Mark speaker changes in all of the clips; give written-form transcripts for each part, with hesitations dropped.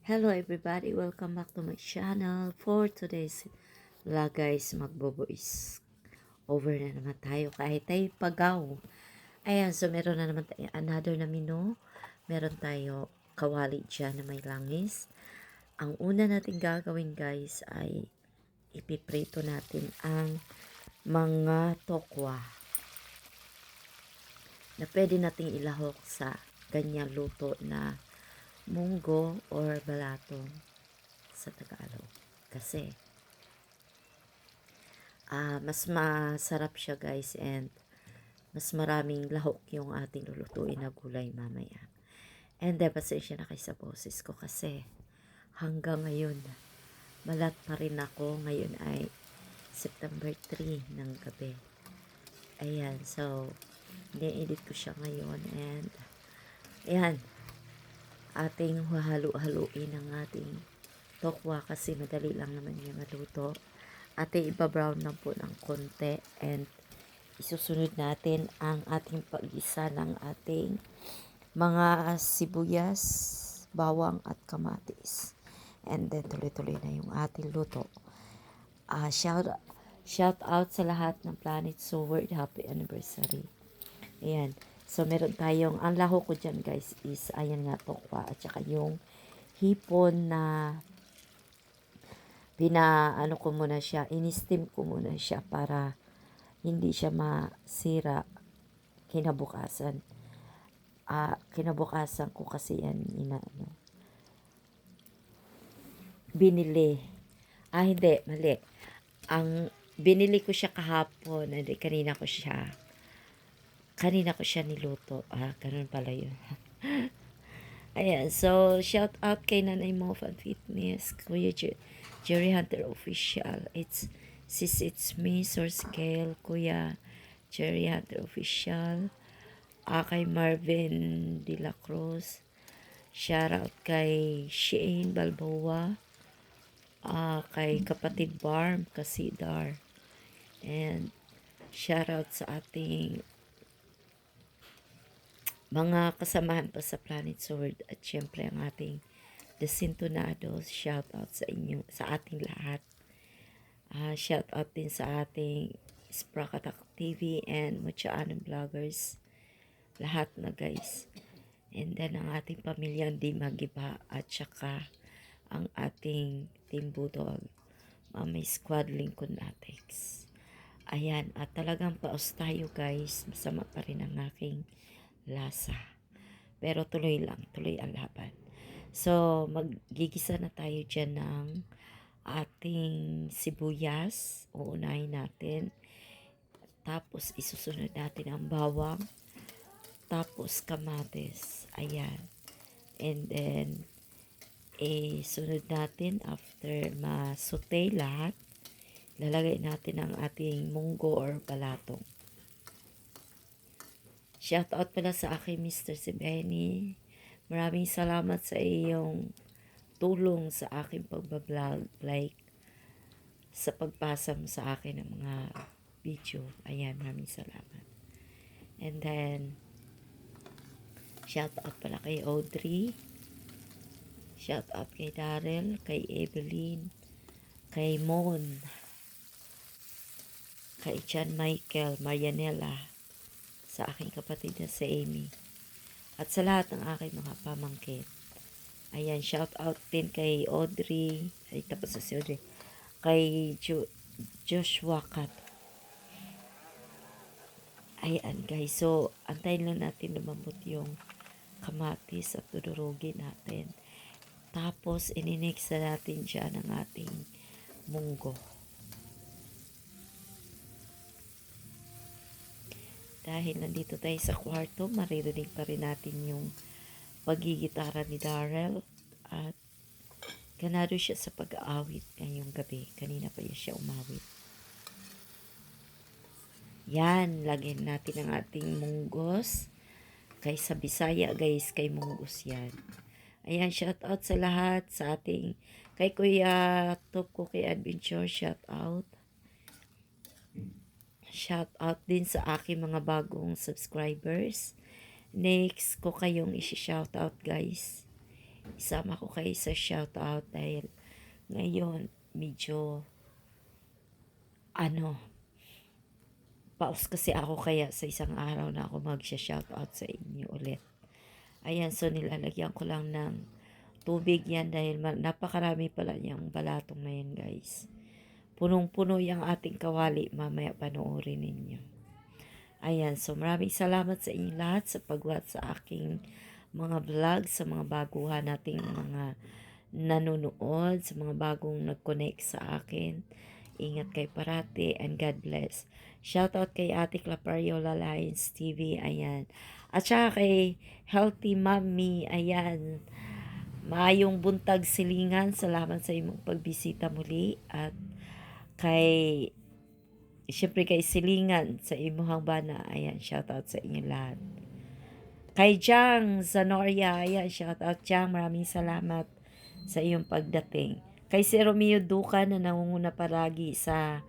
Speaker 1: Hello everybody, welcome back to my channel. For today's vlog guys, magbo-voice over na naman tayo kahit tayo pagaw. Ayan, so meron na naman tayo another na menu. Meron tayo kawali dyan na may langis. Ang una natin gagawin guys ay ipiprito natin ang mga tokwa na pwede nating ilahok sa ganyang luto na munggo or balatong sa Tagalog. Kasi mas masarap siya guys, and mas maraming lahok yung ating lulutuin na gulay mamaya. And pasensya na kayo sa boses ko kasi hanggang ngayon balat pa rin ako. Ngayon ay September 3 ng gabi. Ayan, so ni-edit ko siya ngayon, and ayan, ating halu-haluin ang ating tokwa kasi madali lang naman niya maluto. Ating iba-brown lang po ng konti, and isusunod natin ang ating pag-isa ng ating mga sibuyas, bawang at kamatis. And then tuloy-tuloy na yung ating luto. Shout out sa lahat ng Planet Sword, happy anniversary. Ayan. So meron tayong, ang laho ko dyan guys is ayan nga, tokwa at saka yung hipon na ano ko muna siya, in-steam ko muna siya para hindi siya masira kinabukasan. Kinabukasan ko kasi yan binili. Hindi, mali. Ang binili ko siya kahapon, hindi, kanina ko siya niluto. Ganun pala yun. Ayan, so shout out kay Nanay Mo Fan Fitness, Kuya Jerry Hunter Official. It's me, Source Scale, Kuya Jerry Hunter Official. Kay Marvin De La Cruz. Shout out kay Shane Balboa. Kay Kapatid Barm Kasidar. And shout out sa ating mga kasamahan pa sa Planet Sword, at syempre ang ating Desintonados. Shout out sa inyo, sa ating lahat. Shout out din sa ating Sprakatak TV and Muchaanan Vloggers. Lahat na guys. And then ang ating pamilyang Di Magiba at saka ang ating Team Budol, Mamay Squad Lincoln Latex. Ayan, at talagang paos tayo guys. Masama pa rin ang aking lasa. Pero tuloy lang, tuloy ang laban. So, maggigisa na tayo dyan ng ating sibuyas. Uunahin natin. Tapos, isusunod natin ang bawang. Tapos, kamatis. Ayan. And then, sunod natin after ma-saute lahat. Lalagay natin ang ating munggo or balatong. Shout out pala sa aking Mr. Si Benny. Maraming salamat sa iyong tulong sa aking pagbablog, like sa pagpasa mo sa akin ng mga video. Ayan, maraming salamat. And then, shout out pala kay Audrey. Shout out kay Darrell, kay Evelyn, kay Mon, kay Chan Michael, Marianela, sa aking kapatid na si Amy, at sa lahat ng aking mga pamangkin. Ayan, shout out din kay Audrey, ay tapos sa si Audrey, kay Joshua Kat. Ayan guys, so antayin lang natin lumambot yung kamatis at tudurugin natin. Tapos ininix na natin dyan ang ating munggo. Dahil nandito tayo sa kwarto, maririnig pa rin natin yung pagigitara ni Darrell. At ganado siya sa pag-aawit ngayong gabi. Kanina pa siya umawit. Yan, lagyan natin ang ating munggos. Kay sa Bisaya guys, kay munggos yan. Ayan, shout out sa lahat, sa ating, kay Kuya Top Cookie Adventure, shout out. Shout out din sa aking mga bagong subscribers. Next ko kayong isi-shout out guys isama ko kayo sa shoutout dahil ngayon medyo ano, paus kasi ako kaya sa isang araw na ako magsha-shoutout sa inyo ulit. Ayan, so nilalagyan ko lang ng tubig yan dahil napakarami pala niyang balatong na yan guys. Punong-puno yung ating kawali, mamaya panoorin ninyo. Ayan, so maraming salamat sa inyong lahat sa pag-watch sa aking mga vlog, sa mga baguhan nating mga nanonood, sa mga bagong nag-connect sa akin. Ingat kayo parati and God bless. Shoutout kay Ate Clapariola Lions TV, ayan. At saka kay Healthy Mommy, ayan. Maayong buntag silingan, salamat sa imong pagbisita muli. At kay, syempre kay Silingan sa imuhang bana, ayan, shoutout sa inyo lahat. Kay Jang Zanoria, ayan, shoutout Jang, maraming salamat sa iyong pagdating. Kay si Romeo Duca na nangunguna palagi sa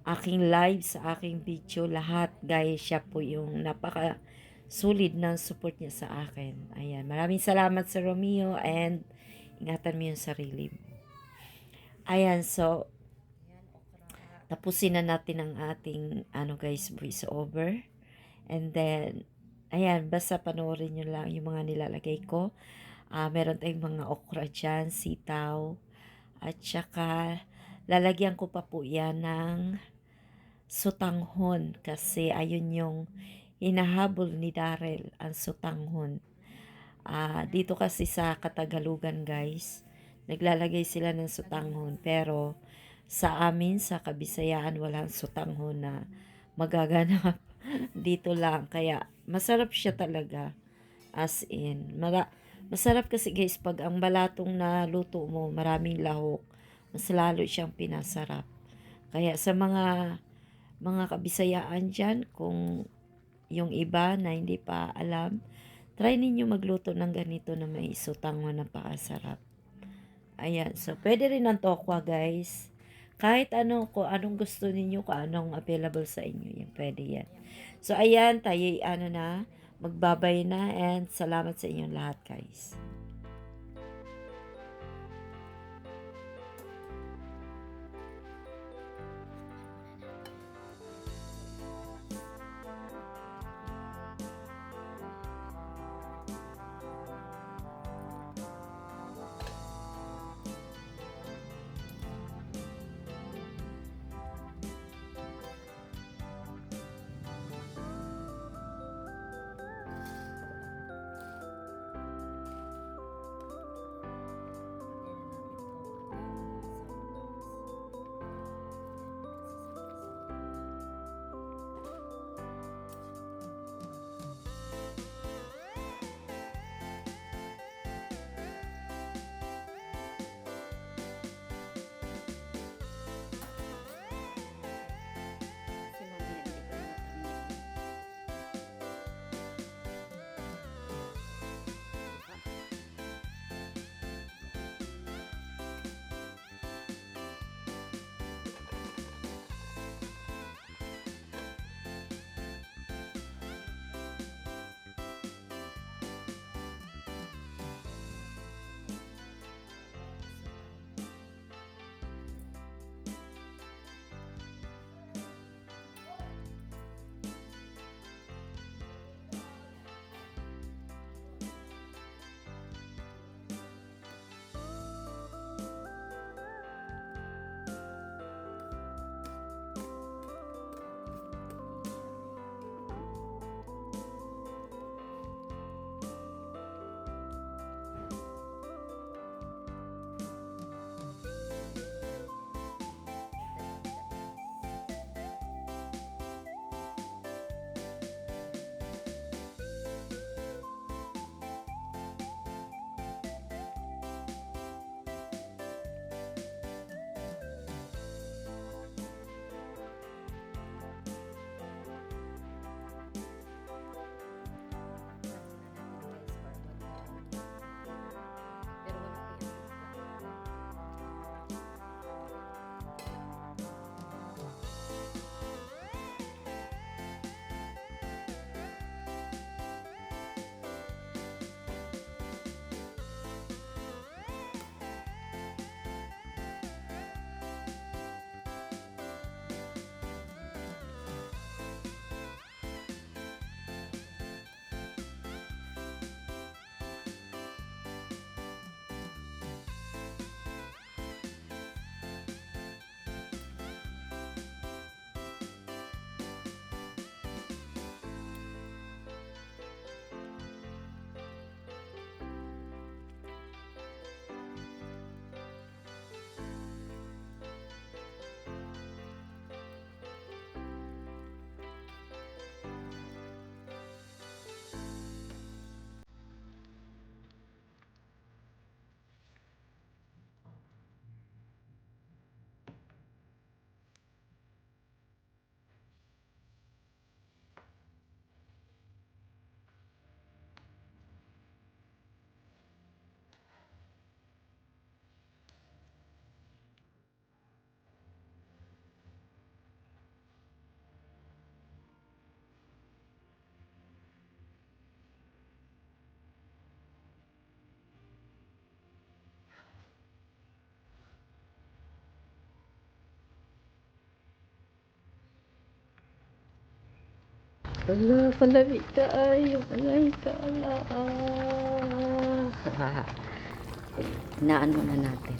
Speaker 1: aking live, sa aking video, lahat guys, siya po yung napaka solid ng support niya sa akin. Ayan, maraming salamat sa Romeo and ingatan mo yung sarili mo. Ayan, so tapusin na natin ang ating guys, voice over. And then, ayan, basta panoorin nyo lang yung mga nilalagay ko. Meron tayong mga okra dyan, sitaw, at saka lalagyan ko pa po yan ng sutanghon kasi ayun yung hinahabol ni Darrell, ang sutanghon. Dito kasi sa Katagalugan guys, naglalagay sila ng sutanghon pero sa amin sa Kabisayaan walang sutanghon na magaganap. Dito lang kaya masarap siya talaga, as in masarap kasi guys pag ang balatong na luto mo maraming lahok, mas lalo siyang pinasarap. Kaya sa mga Kabisayaan dyan, kung yung iba na hindi pa alam, try ninyo magluto ng ganito na may sutanghon na pakasarap. Ayan, so pwede rin ang tokwa guys. Kahit ano, kung anong gusto ninyo, kung anong available sa inyo, yan, pwede yan. So ayan, tayo na, magbabay na and salamat sa inyong lahat guys. Ala, palamig ka ay. Alay ka, ala. Hinaan muna natin.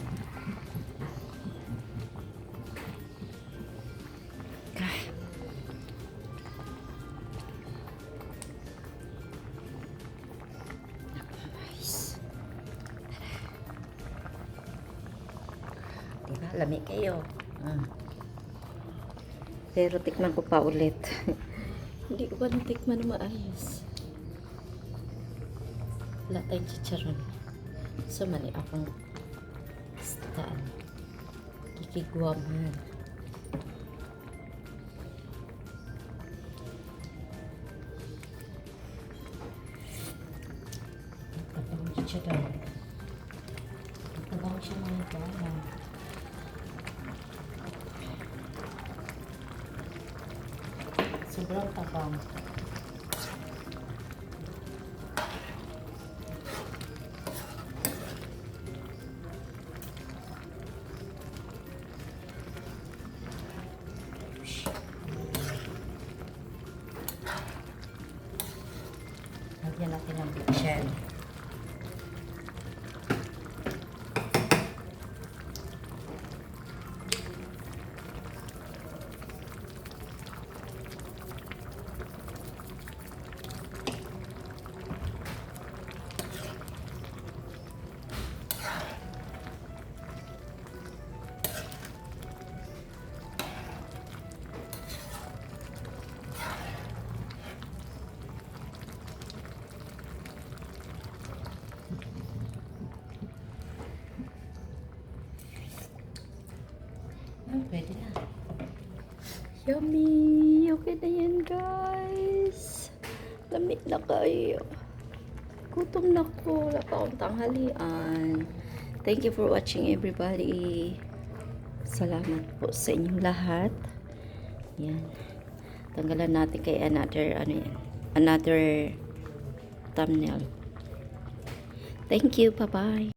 Speaker 1: Nice. Diba, lamig kayo. Pero tikman ko pa ulit. Hindi ko pa natikman na maayos. Wala tayong chicharon. So, mali akong staan. Kikigwaman. Tapang chicharon. Tabang siya mga gwaman. Sobrang tabang. Lagyan natin ng bitchan. Pwede na. Yummy! Okay na yan, guys. Lamig na kayo. Gutom na ko. Wala pa akong tanghalian. Thank you for watching, everybody. Salamat po sa inyong lahat. Yan. Tanggalan natin kay another thumbnail. Thank you. Bye-bye.